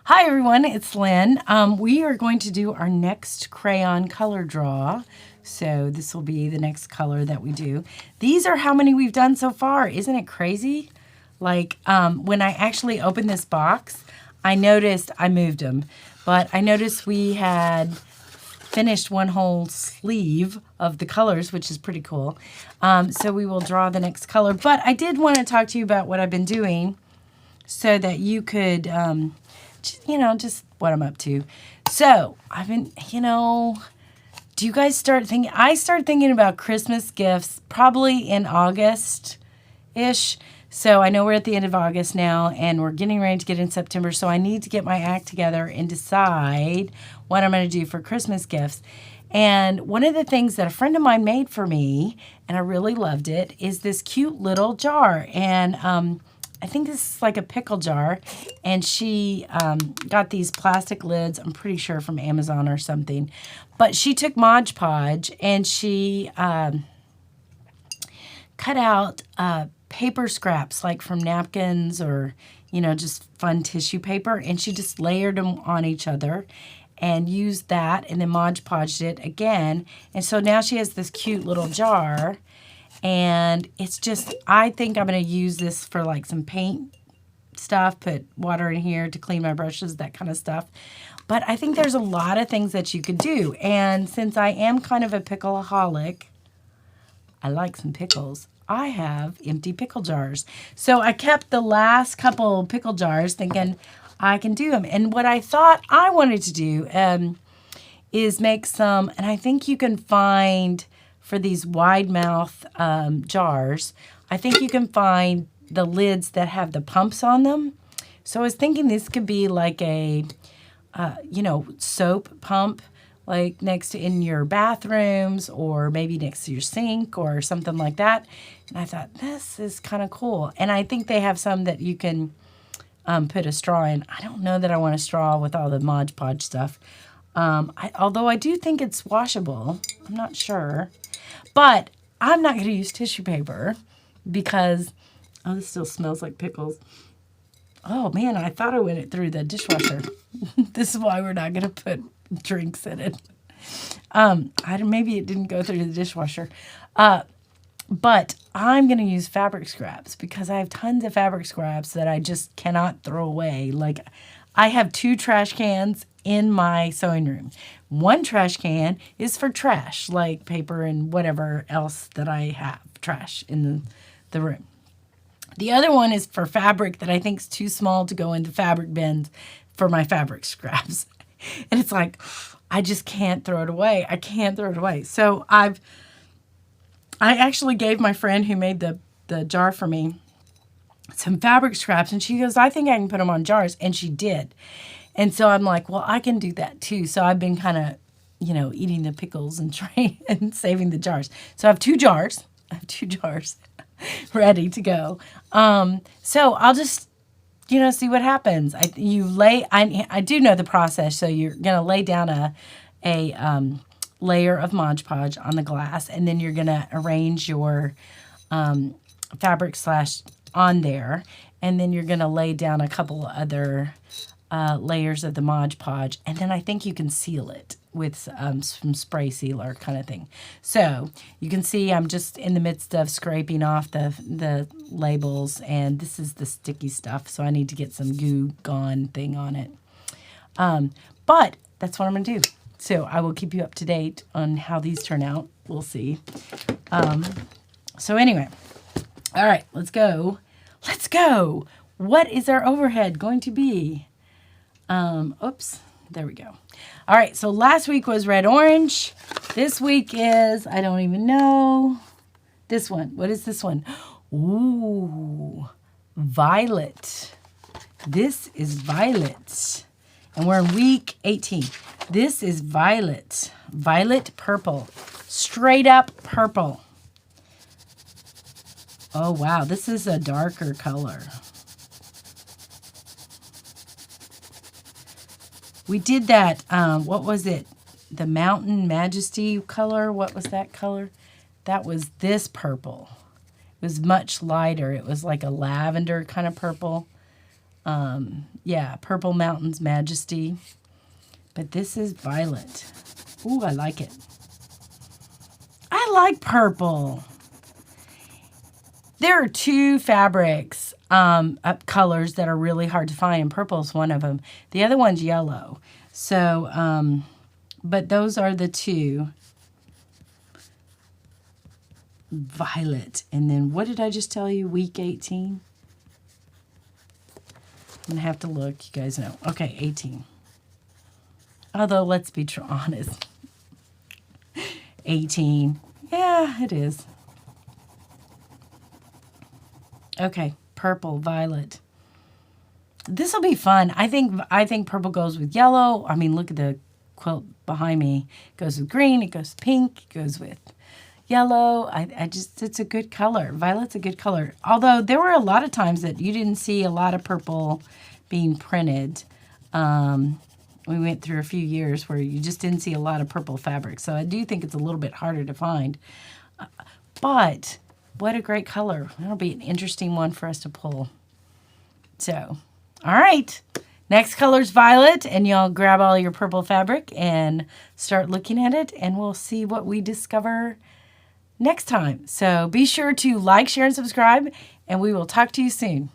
Hi everyone, it's Lynn. We are going to do our next crayon color draw. So this will be the next color that we do. These are how many we've done so far. Isn't it crazy? Like when I actually opened this box, I noticed I moved them. But I noticed we had finished one whole sleeve of the colors, which is pretty cool. So we will draw the next color. But I did want to talk to you about what I've been doing so that you could... just what I'm up to. So, I've been, do you guys start thinking? I started thinking about Christmas gifts probably in August-ish. So, I know we're at the end of August now, and we're getting ready to get in September. So, I need to get my act together and decide what I'm going to do for Christmas gifts. And one of the things that a friend of mine made for me, and I really loved it, is this cute little jar. And, I think this is like a pickle jar, and she got these plastic lids, I'm pretty sure from Amazon or something. But she took Mod Podge and she cut out paper scraps, like from napkins or, just fun tissue paper, and she just layered them on each other and used that, and then Mod Podged it again. And so now she has this cute little jar. And it's just, I think I'm going to use this for like some paint stuff, put water in here to clean my brushes, that kind of stuff. But I think there's a lot of things that you could do. And since I am kind of a pickleaholic, I like some pickles. I have empty pickle jars. So I kept the last couple pickle jars thinking I can do them. And what I thought I wanted to do is make some, and I think you can find... for these wide mouth jars, I think you can find the lids that have the pumps on them. So I was thinking this could be like a, soap pump, like next to in your bathrooms or maybe next to your sink or something like that. And I thought, this is kind of cool. And I think they have some that you can put a straw in. I don't know that I want a straw with all the Mod Podge stuff. Although I do think it's washable. I'm not sure. But I'm not going to use tissue paper because, this still smells like pickles. Oh, man, I thought I went it through the dishwasher. This is why we're not going to put drinks in it. Maybe it didn't go through the dishwasher. But I'm going to use fabric scraps because I have tons of fabric scraps that I just cannot throw away. Like, I have 2 trash cans in my sewing room. One trash can is for trash, like paper and whatever else that I have, trash in the room. The other one is for fabric that I think is too small to go into fabric bins for my fabric scraps. And it's like, I just can't throw it away. I can't throw it away. So I actually gave my friend who made the jar for me some fabric scraps, and she goes, I think I can put them on jars, and she did. And so I'm like, well, I can do that too. So I've been kind of, eating the pickles and and saving the jars. So I have 2 jars. I have 2 jars ready to go. So I'll just, see what happens. I do know the process. So you're going to lay down a layer of Mod Podge on the glass, and then you're going to arrange your fabric slash on there, and then you're going to lay down a couple other layers of the Mod Podge, and then I think you can seal it with some spray sealer kind of thing. So you can see I'm just in the midst of scraping off the labels, and this is the sticky stuff, so I need to get some Goo Gone thing on it. But that's what I'm going to do. So I will keep you up to date on how these turn out. We'll see. So anyway, all right, let's go. Let's go. What is our overhead going to be? Oops, there we go. All right, so last week was red, orange. This week is, I don't even know. This one, what is this one? Ooh, violet. This is violet. And we're in week 18. This is violet. Violet purple. Straight up purple. Oh, wow, this is a darker color. We did that, what was it? The Mountain Majesty color. What was that color? That was this purple. It was much lighter. It was like a lavender kind of purple. Yeah, Purple Mountains Majesty. But this is violet. Ooh, I like it. I like purple. There are two fabrics, colors that are really hard to find, and purple is one of them. The other one's yellow. So, but those are the two. Violet. And then what did I just tell you? Week 18? I'm going to have to look. You guys know. Okay, 18. Although, let's be honest. 18. Yeah, it is. Okay, purple, violet. This will be fun. I think purple goes with yellow. I mean, look at the quilt behind me. It goes with green. It goes with pink. It goes with yellow. It's a good color. Violet's a good color. Although there were a lot of times that you didn't see a lot of purple being printed. We went through a few years where you just didn't see a lot of purple fabric. So I do think it's a little bit harder to find. But what a great color. That'll be an interesting one for us to pull. So, all right. Next color's violet, and y'all grab all your purple fabric and start looking at it, and we'll see what we discover next time. So be sure to like, share, and subscribe, and we will talk to you soon.